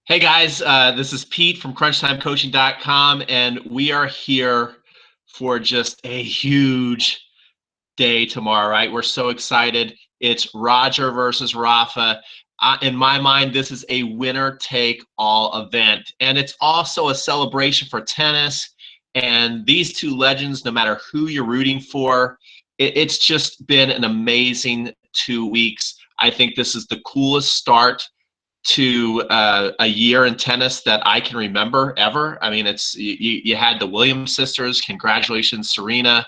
Hey guys, this is Pete from CrunchTimeCoaching.com, and we are here for just a huge day tomorrow, right? We're so excited. It's Roger versus Rafa. In my mind, this is a winner-take-all event, and it's also a celebration for tennis. And these two legends, no matter who you're rooting for, it's just been an amazing 2 weeks. I think this is the coolest start to a year in tennis that I can remember ever. I mean, you had the Williams sisters. Congratulations, Serena.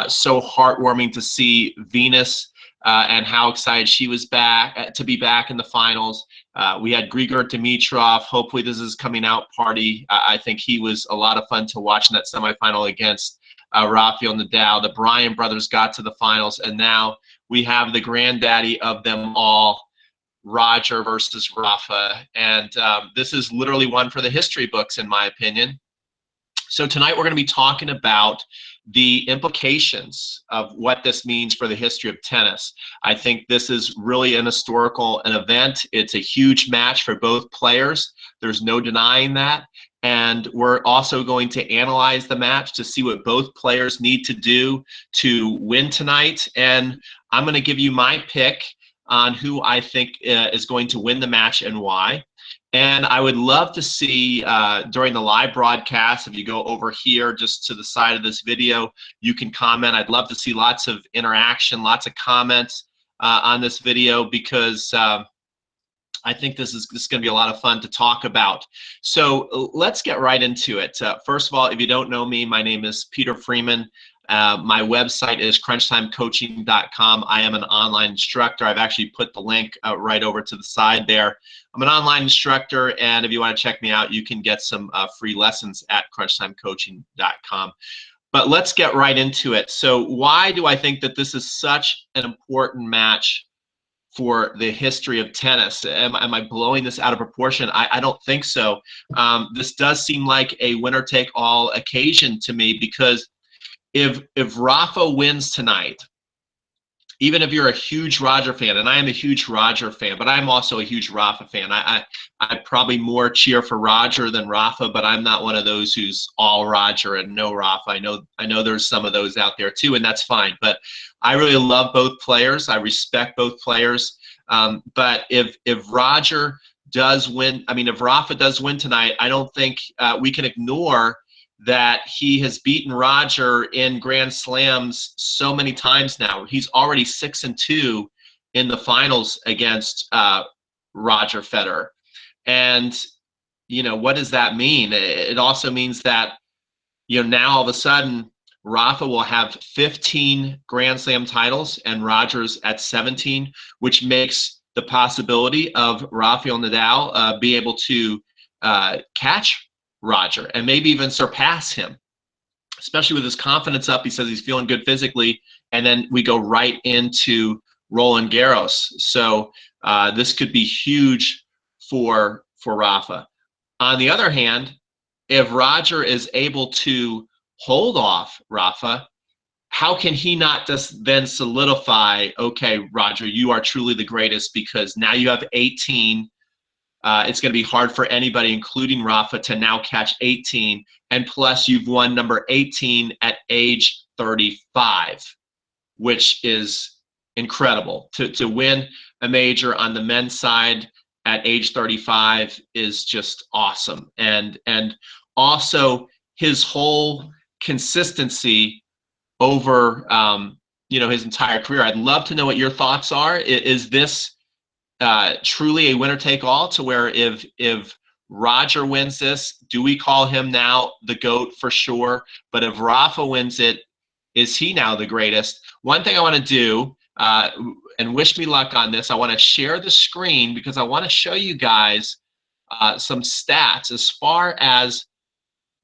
So heartwarming to see Venus and how excited she was back to be back in the finals. We had Grigor Dimitrov. Hopefully, this is coming out party. I think he was a lot of fun to watch in that semifinal against Rafael Nadal. The Bryan brothers got to the finals, and now we have the granddaddy of them all, Roger versus Rafa, and this is literally one for the history books, in my opinion. So tonight we're going to be talking about the implications of what this means for the history of tennis. I think this is really an event. It's a huge match for both players. There's no denying that. And we're also going to analyze the match to see what both players need to do to win tonight. And I'm going to give you my pick on who I think is going to win the match and why. And I would love to see during the live broadcast, if you go over here just to the side of this video, you can comment. I'd love to see lots of interaction, lots of comments on this video, because I think this is going to be a lot of fun to talk about. So let's get right into it. First of all, if you don't know me, my name is Peter Freeman. My website is CrunchTimeCoaching.com. I am an online instructor. I've actually put the link right over to the side there. I'm an online instructor, and if you want to check me out, you can get some free lessons at CrunchTimeCoaching.com. But let's get right into it. So why do I think that this is such an important match for the history of tennis? Am I blowing this out of proportion? I don't think so. This does seem like a winner-take-all occasion to me, because if Rafa wins tonight, even if you're a huge Roger fan, and I am a huge Roger fan, but I'm also a huge Rafa fan. I probably more cheer for Roger than Rafa, but I'm not one of those who's all Roger and no Rafa. I know there's some of those out there too, and that's fine. But I really love both players. I respect both players. But if Roger does win, I mean, if Rafa does win tonight, I don't think we can ignore that he has beaten Roger in Grand Slams so many times now. He's already 6-2 in the finals against Roger Federer. And, what does that mean? It also means that, now all of a sudden, Rafa will have 15 Grand Slam titles and Roger's at 17, which makes the possibility of Rafael Nadal be able to catch Roger and maybe even surpass him, especially with his confidence up. He says he's feeling good physically, and then we go right into Roland Garros. So this could be huge for Rafa. On the other hand, if Roger is able to hold off Rafa, how can he not just then solidify, okay, Roger, you are truly the greatest, because now you have 18. It's going to be hard for anybody, including Rafa, to now catch 18. And plus, you've won number 18 at age 35, which is incredible. To win a major on the men's side at age 35 is just awesome. And also his whole consistency over his entire career. I'd love to know what your thoughts are. Is this truly a winner-take-all, to where if Roger wins this, do we call him now the GOAT for sure? But if Rafa wins it, is he now the greatest? One thing I want to do, and wish me luck on this, I want to share the screen because I want to show you guys some stats as far as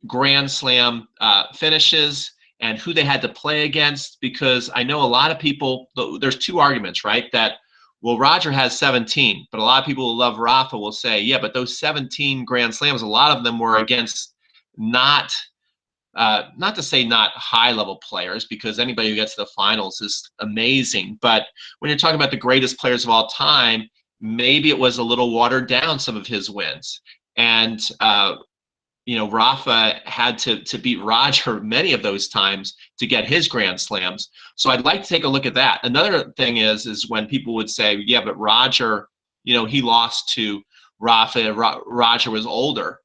Grand Slam finishes and who they had to play against, because I know a lot of people, there's two arguments, right? That, well, Roger has 17, but a lot of people who love Rafa will say, yeah, but those 17 Grand Slams, a lot of them were against not to say not high-level players, because anybody who gets to the finals is amazing. But when you're talking about the greatest players of all time, maybe it was a little watered down, some of his wins. And Rafa had to beat Roger many of those times to get his Grand Slams. So I'd like to take a look at that. Another thing is when people would say, yeah, but Roger, he lost to Rafa. Roger was older.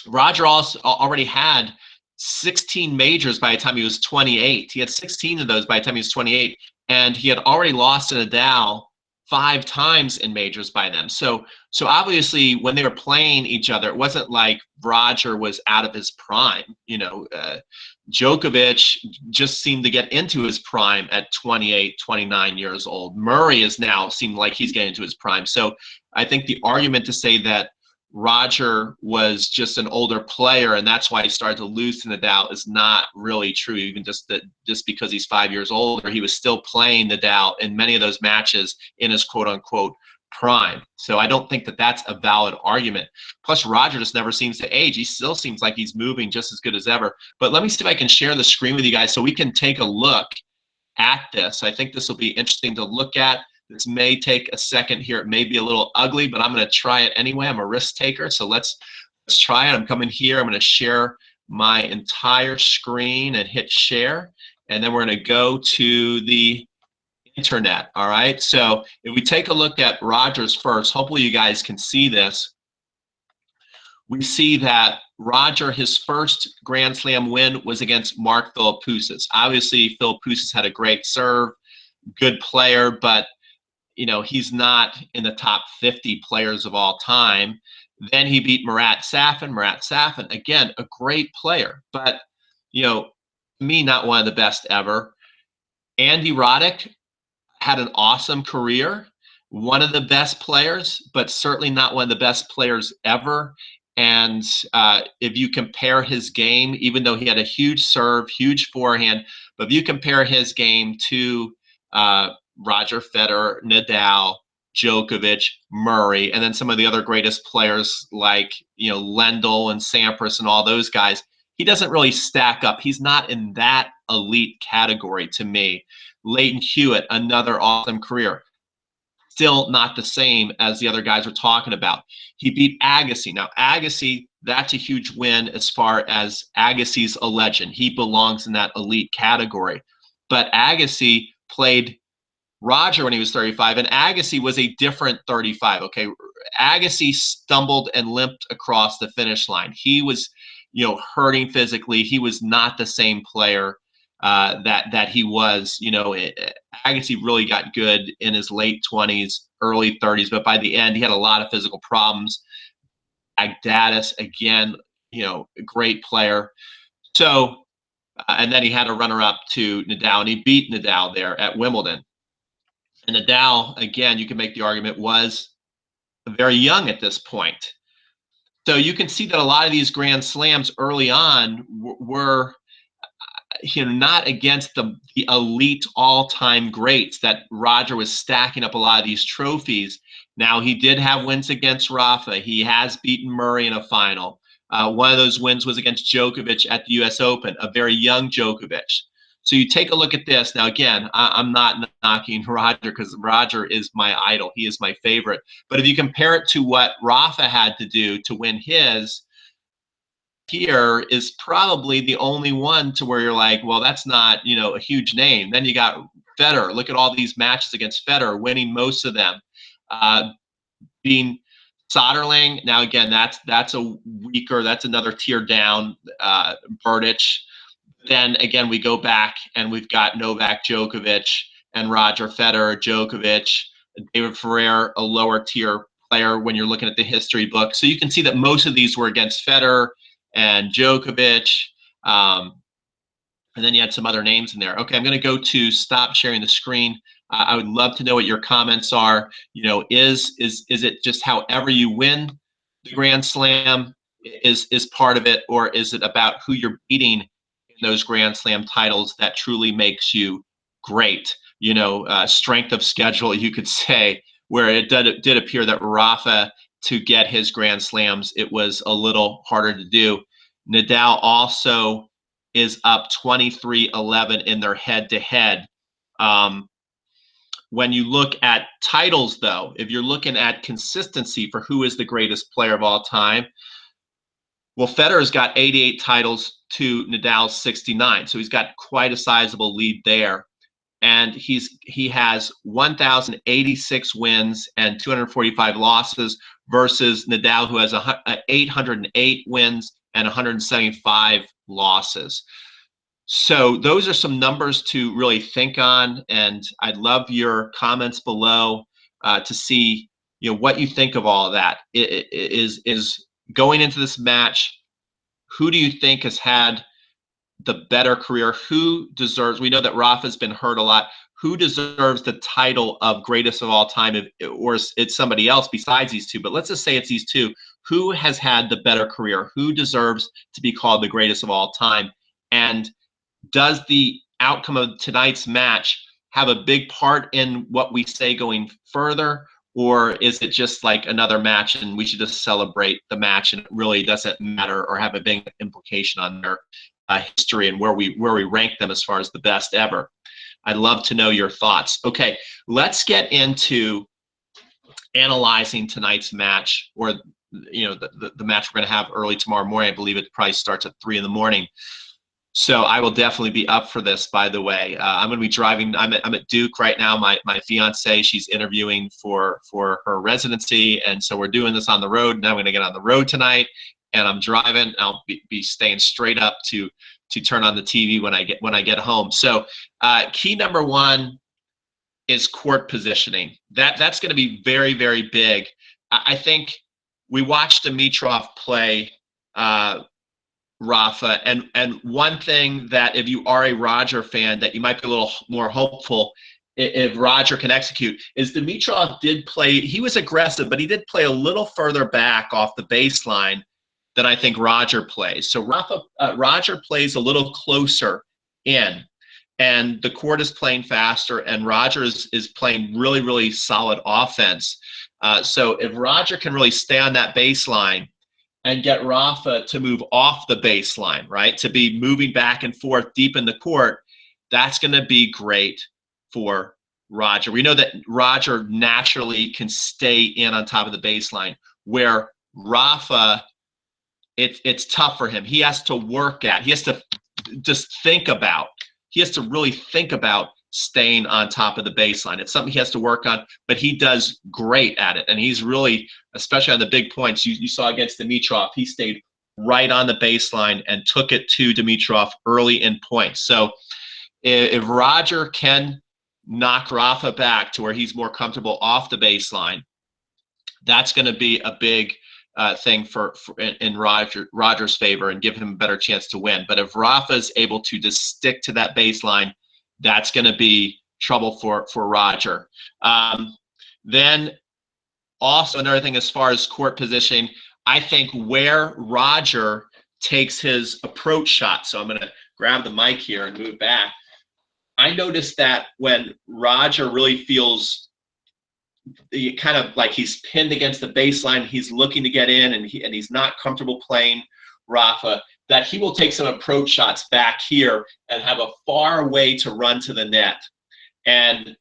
Roger also already had 16 majors by the time he was 28. He had 16 of those by the time he was 28, and he had already lost to Nadal 5 times in majors by then. So obviously when they were playing each other, it wasn't like Roger was out of his prime. Djokovic just seemed to get into his prime at 28, 29 years old. Murray is now seemed like he's getting into his prime. So I think the argument to say that Roger was just an older player and that's why he started to lose to Nadal is not really true. Even just because he's 5 years older, he was still playing Nadal in many of those matches in his quote unquote prime. So I don't think that that's a valid argument. Plus, Roger just never seems to age. He still seems like he's moving just as good as ever. But let me see if I can share the screen with you guys so we can take a look at this. I think this will be interesting to look at. This may take a second here. It may be a little ugly, but I'm going to try it anyway. I'm a risk taker, so let's try it. I'm coming here. I'm going to share my entire screen and hit share, and then we're going to go to the internet. All right. So if we take a look at Rogers first, hopefully you guys can see this. We see that Roger, his first Grand Slam win was against Mark Philippoussis. Obviously, Philippoussis had a great serve, good player, but he's not in the top 50 players of all time. Then he beat Marat Safin. Marat Safin, again, a great player, but, to me, not one of the best ever. Andy Roddick had an awesome career, one of the best players, but certainly not one of the best players ever. And if you compare his game, even though he had a huge serve, huge forehand, but if you compare his game to Roger Federer, Nadal, Djokovic, Murray, and then some of the other greatest players like Lendl and Sampras and all those guys, he doesn't really stack up. He's not in that elite category to me. Leighton Hewitt, another awesome career. Still not the same as the other guys we're talking about. He beat Agassi. Now, Agassi, that's a huge win as far as Agassi's a legend. He belongs in that elite category. But Agassi played Roger when he was 35, and Agassi was a different 35. Okay, Agassi stumbled and limped across the finish line. He was, hurting physically. He was not the same player that he was. Agassi really got good in his late 20s, early 30s, but by the end, he had a lot of physical problems. Agdatis, again, a great player. So, and then he had a runner-up to Nadal, and he beat Nadal there at Wimbledon. And Nadal, again, you can make the argument, was very young at this point. So you can see that a lot of these Grand Slams early on were not against the elite all-time greats that Roger was stacking up a lot of these trophies. Now, he did have wins against Rafa. He has beaten Murray in a final. One of those wins was against Djokovic at the US Open, a very young Djokovic. So you take a look at this. Now, again, I'm not knocking Roger because Roger is my idol. He is my favorite. But if you compare it to what Rafa had to do to win his, here is probably the only one to where you're like, well, that's not, a huge name. Then you got Federer. Look at all these matches against Federer, winning most of them. Being Soderling. Now, again, that's a weaker, that's another tier down. Berdych. Then again, we go back and we've got Novak Djokovic and Roger Federer, Djokovic, David Ferrer, a lower tier player when you're looking at the history book. So you can see that most of these were against Federer and Djokovic. And then you had some other names in there. Okay, I'm going to go to stop sharing the screen. I would love to know what your comments are. Is it just however you win the Grand Slam is part of it, or is it about who you're beating in those Grand Slam titles that truly makes you great? Strength of schedule, you could say, where it did appear that Rafa, to get his Grand Slams, it was a little harder to do. Nadal also is up 23-11 in their head-to-head when you look at titles, though, if you're looking at consistency for who is the greatest player of all time, well, Federer's got 88 titles to Nadal's 69, so he's got quite a sizable lead there. And he has 1,086 wins and 245 losses versus Nadal, who has 808 wins and 175 losses. So those are some numbers to really think on, and I'd love your comments below to see what you think of all of that. Is going into this match, who do you think has had the better career? Who deserves? We know that Rafa's been hurt a lot. Who deserves the title of greatest of all time, or it's somebody else besides these two? But let's just say it's these two. Who has had the better career? Who deserves to be called the greatest of all time? And does the outcome of tonight's match have a big part in what we say going further? Or is it just like another match and we should just celebrate the match and it really doesn't matter or have a big implication on their history and where we rank them as far as the best ever? I'd love to know your thoughts. Okay, let's get into analyzing tonight's match, or the match we're going to have early tomorrow morning. I believe it probably starts at 3 in the morning. So I will definitely be up for this, by the way. I'm going to be driving. I'm at Duke right now. My fiance, she's interviewing for her residency, and so we're doing this on the road. Now I'm going to get on the road tonight, and I'm driving. I'll be staying straight up to turn on the TV when I get home. So key number one is court positioning. That's going to be very, very big. I think we watched Dimitrov play Rafa, and one thing that if you are a Roger fan that you might be a little more hopeful if Roger can execute is Dimitrov did play. He was aggressive, but he did play a little further back off the baseline than I think Roger plays. So Roger plays a little closer in, and the court is playing faster, and Roger is playing really, really solid offense. So if Roger can really stay on that baseline and get Rafa to move off the baseline, right, to be moving back and forth deep in the court, that's going to be great for Roger. We know that Roger naturally can stay in on top of the baseline, where Rafa, it's tough for him. He has to work at, he has to just think about, he has to really think about staying on top of the baseline. It's something he has to work on, but he does great at it. And he's really, especially on the big points, you saw against Dimitrov, he stayed right on the baseline and took it to Dimitrov early in points. So if Roger can knock Rafa back to where he's more comfortable off the baseline, that's going to be a big thing in Roger's favor and give him a better chance to win. But if Rafa is able to just stick to that baseline, that's going to be trouble for Roger. Then also another thing as far as court positioning, I think where Roger takes his approach shot. So I'm going to grab the mic here and move back. I noticed that when Roger really feels kind of like he's pinned against the baseline, he's looking to get in, and he's not comfortable playing Rafa, that he will take some approach shots back here and have a far way to run to the net. And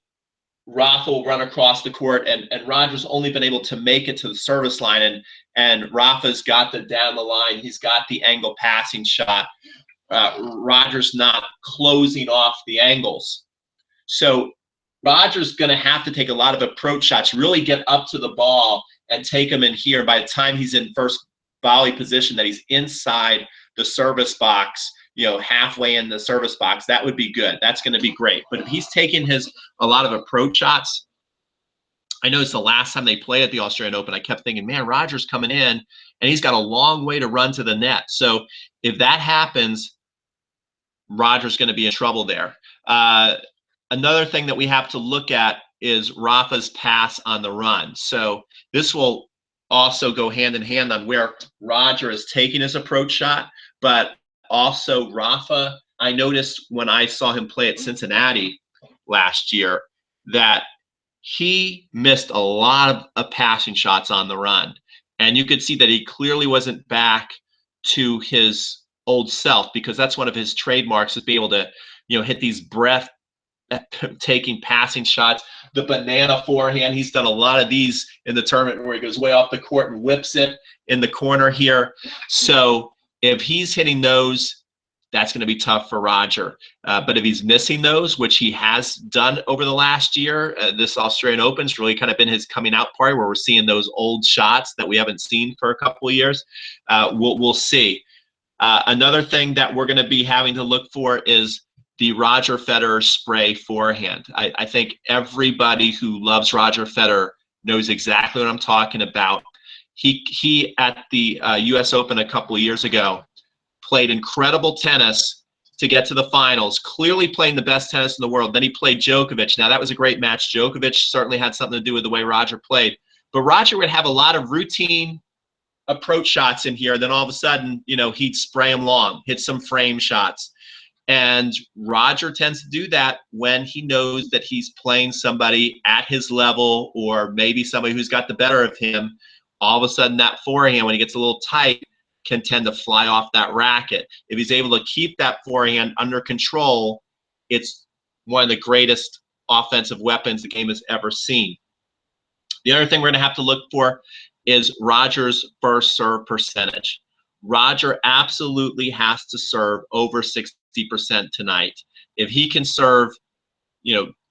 Rafa will run across the court, and Roger's only been able to make it to the service line, and Rafa's got the down the line, he's got the angle passing shot. Roger's not closing off the angles. So Roger's going to have to take a lot of approach shots, really get up to the ball and take him in here. By the time he's in first volley position, that he's inside the service box, halfway in the service box, that would be good. That's going to be great. But if he's taking a lot of approach shots, I noticed the last time they played at the Australian Open, I kept thinking, man, Roger's coming in and he's got a long way to run to the net. So if that happens, Roger's going to be in trouble there. Another thing that we have to look at is Rafa's pass on the run. So this will also go hand in hand on where Roger is taking his approach shot, but also Rafa, I noticed when I saw him play at Cincinnati last year that he missed a lot of passing shots on the run. And you could see that he clearly wasn't back to his old self, because that's one of his trademarks, is be able to, hit these breath taking passing shots. the banana forehand. He's done a lot of these in the tournament where he goes way off the court and whips it in the corner here. So if he's hitting those, that's going to be tough for Roger. But if he's missing those, which he has done over the last year, this Australian Open's really kind of been his coming out party where we're seeing those old shots that we haven't seen for a couple of years. We'll see. Another thing that we're going to be having to look for is the Roger Federer spray forehand. I think everybody who loves Roger Federer knows exactly what I'm talking about. He at the US Open a couple of years ago played incredible tennis to get to the finals, clearly playing the best tennis in the world. Then he played Djokovic. Now, that was a great match. Djokovic certainly had something to do with the way Roger played. But Roger would have a lot of routine approach shots in here. Then all of a sudden, he'd spray them long, hit some frame shots. And Roger tends to do that when he knows that he's playing somebody at his level or maybe somebody who's got the better of him. All of a sudden, that forehand, when he gets a little tight, can tend to fly off that racket. If he's able to keep that forehand under control, it's one of the greatest offensive weapons the game has ever seen. The other thing we're going to have to look for is Roger's first serve percentage. Roger absolutely has to serve over 60% tonight. If he can serve,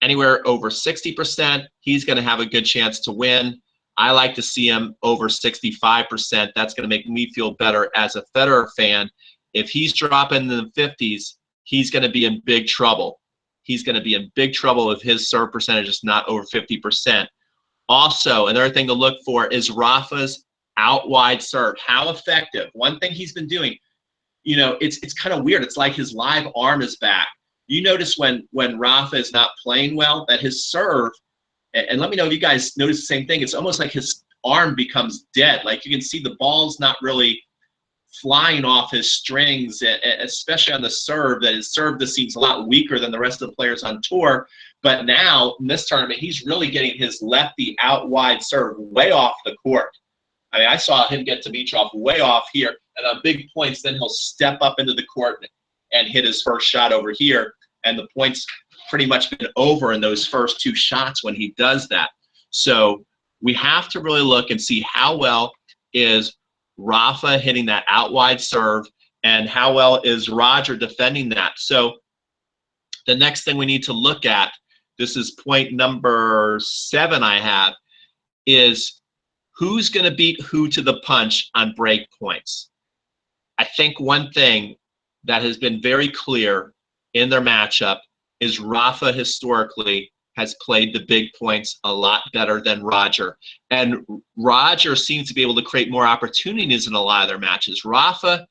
anywhere over 60%, he's going to have a good chance to win. I like to see him over 65%. That's going to make me feel better as a Federer fan. If he's dropping in the 50s, he's going to be in big trouble. He's going to be in big trouble if his serve percentage is not over 50%. Also, another thing to look for is Rafa's out wide serve. How effective? One thing he's been doing, it's kind of weird. It's like his live arm is back. You notice when Rafa is not playing well that his serve, and let me know if you guys notice the same thing, it's almost like his arm becomes dead. Like you can see the ball's not really flying off his strings, especially on the serve. That his serve just seems a lot weaker than the rest of the players on tour. But now in this tournament, he's really getting his lefty out wide serve way off the court. I mean, I saw him get Dimitrov way off here, and on big points, then he'll step up into the court and hit his first shot over here, and the points pretty much been over in those first two shots when he does that. So we have to really look and see how well is Rafa hitting that out wide serve and how well is Roger defending that. So the next thing we need to look at, this is point number 7 I have, is who's going to beat who to the punch on break points. I think one thing that has been very clear in their matchup is Rafa historically has played the big points a lot better than Roger. And Roger seems to be able to create more opportunities in a lot of their matches. Rafa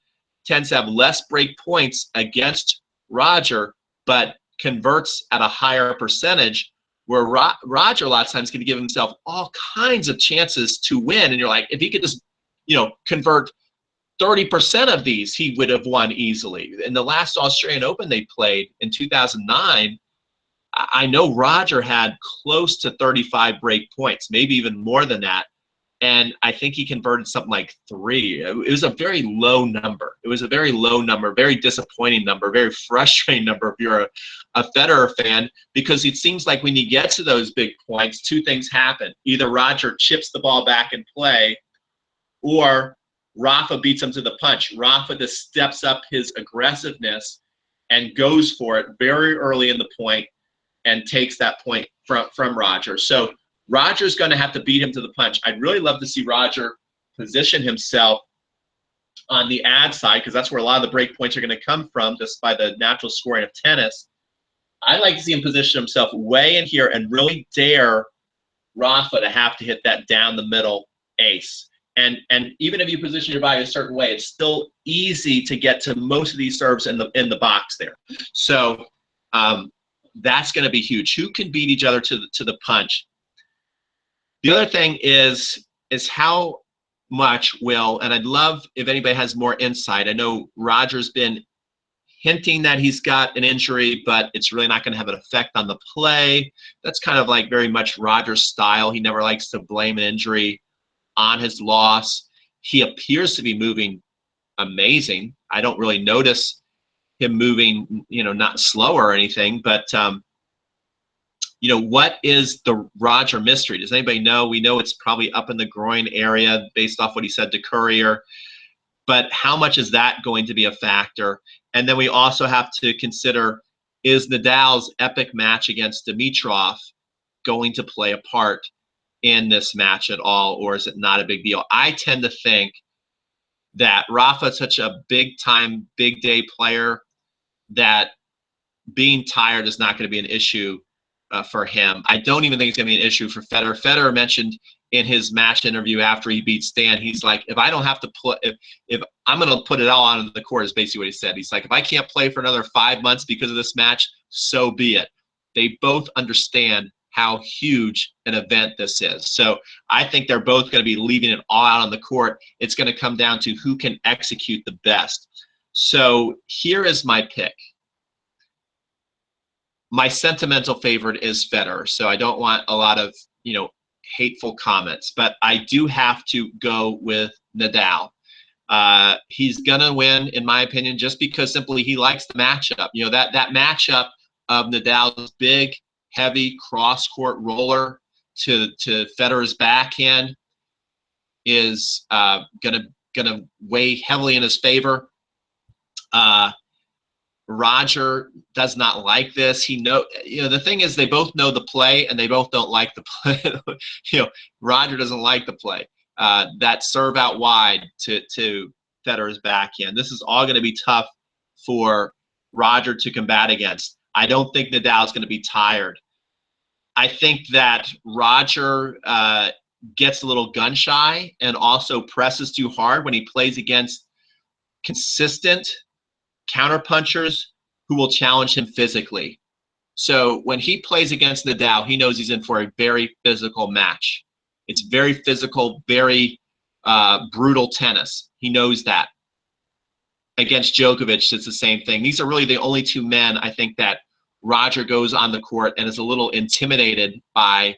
tends to have less break points against Roger, but converts at a higher percentage, where Roger a lot of times can give himself all kinds of chances to win. And you're like, if he could just, convert 30% of these, he would have won easily. In the last Australian Open they played in 2009, I know Roger had close to 35 break points, maybe even more than that. And I think he converted something like 3. It was a very low number. It was a very low number, very disappointing number, very frustrating number if you're a Federer fan, because it seems like when you get to those big points, 2 things happen. Either Roger chips the ball back in play, or Rafa beats him to the punch. Rafa just steps up his aggressiveness and goes for it very early in the point and takes that point from Roger. So Roger's going to have to beat him to the punch. I'd really love to see Roger position himself on the ad side, because that's where a lot of the break points are going to come from, just by the natural scoring of tennis. I'd like to see him position himself way in here and really dare Rafa to have to hit that down the middle ace. And even if you position your body a certain way, it's still easy to get to most of these serves in the box there. So that's going to be huge. Who can beat each other to the punch? The other thing is how much will, and I'd love if anybody has more insight. I know Roger's been hinting that he's got an injury, but it's really not going to have an effect on the play. That's kind of like very much Roger's style. He never likes to blame an injury on his loss. He appears to be moving amazing. I don't really notice him moving, not slower or anything, but what is the Roger mystery? Does anybody know? We know it's probably up in the groin area based off what he said to Courier. But how much is that going to be a factor? And then we also have to consider, is Nadal's epic match against Dimitrov going to play a part in this match at all, or is it not a big deal? I tend to think that Rafa's such a big-time, big-day player that being tired is not going to be an issue for him. I don't even think it's going to be an issue for Federer. Federer mentioned in his match interview after he beat Stan, he's like, if I don't have to put, if I'm going to put it all on the court, is basically what he said. He's like, if I can't play for another 5 months because of this match, so be it. They both understand how huge an event this is. So I think they're both going to be leaving it all out on the court. It's going to come down to who can execute the best. So here is my pick. My sentimental favorite is Federer, so I don't want a lot of, hateful comments, but I do have to go with Nadal. He's gonna win, in my opinion, just because simply he likes the matchup. That matchup of Nadal's big, heavy cross-court roller to Federer's backhand is gonna weigh heavily in his favor. Roger does not like this. The thing is, they both know the play and they both don't like the play. Roger doesn't like the play. That serve out wide to Federer's backhand. This is all going to be tough for Roger to combat against. I don't think Nadal's going to be tired. I think that Roger gets a little gun shy and also presses too hard when he plays against consistent counterpunchers who will challenge him physically. So when he plays against Nadal, he knows he's in for a very physical match. It's very physical, very brutal tennis. He knows that. Against Djokovic, it's the same thing. These are really the only two men, I think, that Roger goes on the court and is a little intimidated by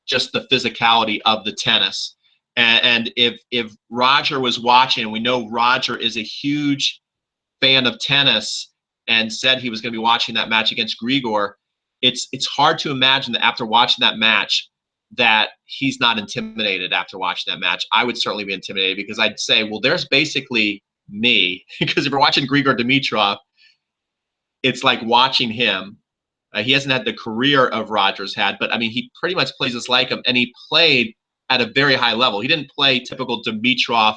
just the physicality of the tennis. And if Roger was watching, we know Roger is a huge fan of tennis and said he was going to be watching that match against Grigor, it's hard to imagine that after watching that match that he's not intimidated after watching that match. I would certainly be intimidated because I'd say, well, there's basically me. Because if you're watching Grigor Dimitrov, it's like watching him. He hasn't had the career of Rogers had, but I mean, he pretty much plays just like him, and he played at a very high level. He didn't play typical Dimitrov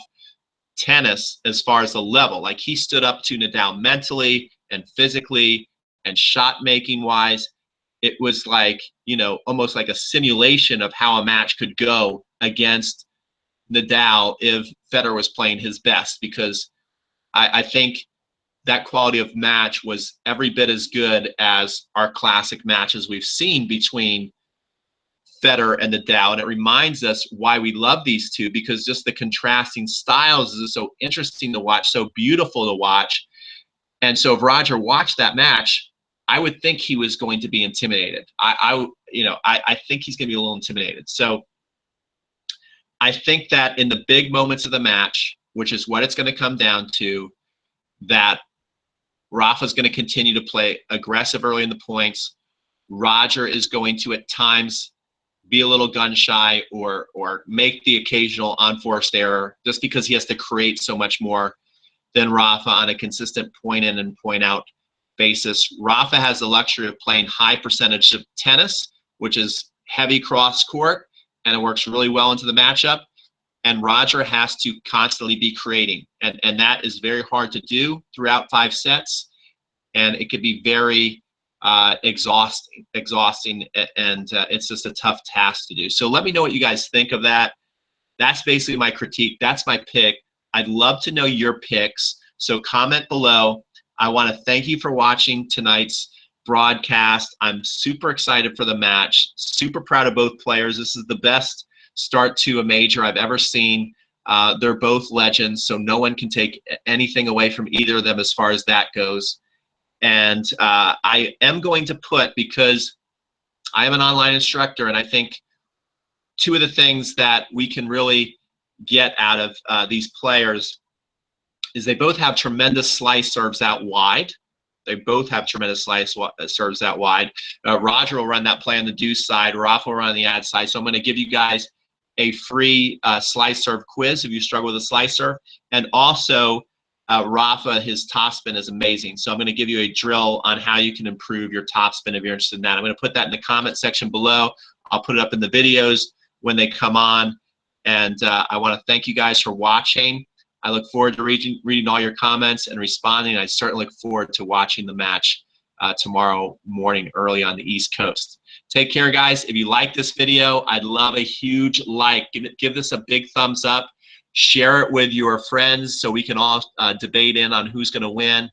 tennis as far as the level. Like, he stood up to Nadal mentally and physically and shot making wise. It was like, almost like a simulation of how a match could go against Nadal if Federer was playing his best, because I think that quality of match was every bit as good as our classic matches we've seen between Federer and Nadal. And it reminds us why we love these two, because just the contrasting styles is so interesting to watch, so beautiful to watch. And so if Roger watched that match, I would think he was going to be intimidated. I think he's going to be a little intimidated. So I think that in the big moments of the match, which is what it's going to come down to, that Rafa's going to continue to play aggressive early in the points. Roger is going to at times be a little gun shy or make the occasional unforced error, just because he has to create so much more than Rafa on a consistent point in and point out basis. Rafa has the luxury of playing high percentage of tennis, which is heavy cross court, and it works really well into the matchup. And Roger has to constantly be creating, and that is very hard to do throughout 5 sets, and it could be very exhausting, and it's just a tough task to do. So let me know what you guys think of that. That's basically my critique. That's my pick. I'd love to know your picks, so comment below. I want to thank you for watching tonight's broadcast. I'm super excited for the match, super proud of both players. This is the best start to a major I've ever seen. They're both legends, so no one can take anything away from either of them as far as that goes. And I am going to put, because I am an online instructor, and I think two of the things that we can really get out of these players is they both have tremendous slice serves out wide. They both have tremendous slice serves out wide. Roger will run that play on the deuce side. Rafa will run on the ad side. So I'm going to give you guys a free slice serve quiz if you struggle with a slice serve. And also, Rafa, his topspin is amazing. So I'm going to give you a drill on how you can improve your topspin if you're interested in that. I'm going to put that in the comment section below. I'll put it up in the videos when they come on. And I want to thank you guys for watching. I look forward to reading all your comments and responding. I certainly look forward to watching the match tomorrow morning early on the East Coast. Take care, guys. If you like this video, I'd love a huge like. Give this a big thumbs up. Share it with your friends so we can all debate in on who's going to win.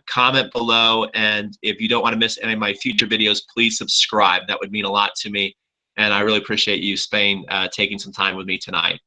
Comment below. And if you don't want to miss any of my future videos, please subscribe. That would mean a lot to me. And I really appreciate you, Spain, taking some time with me tonight.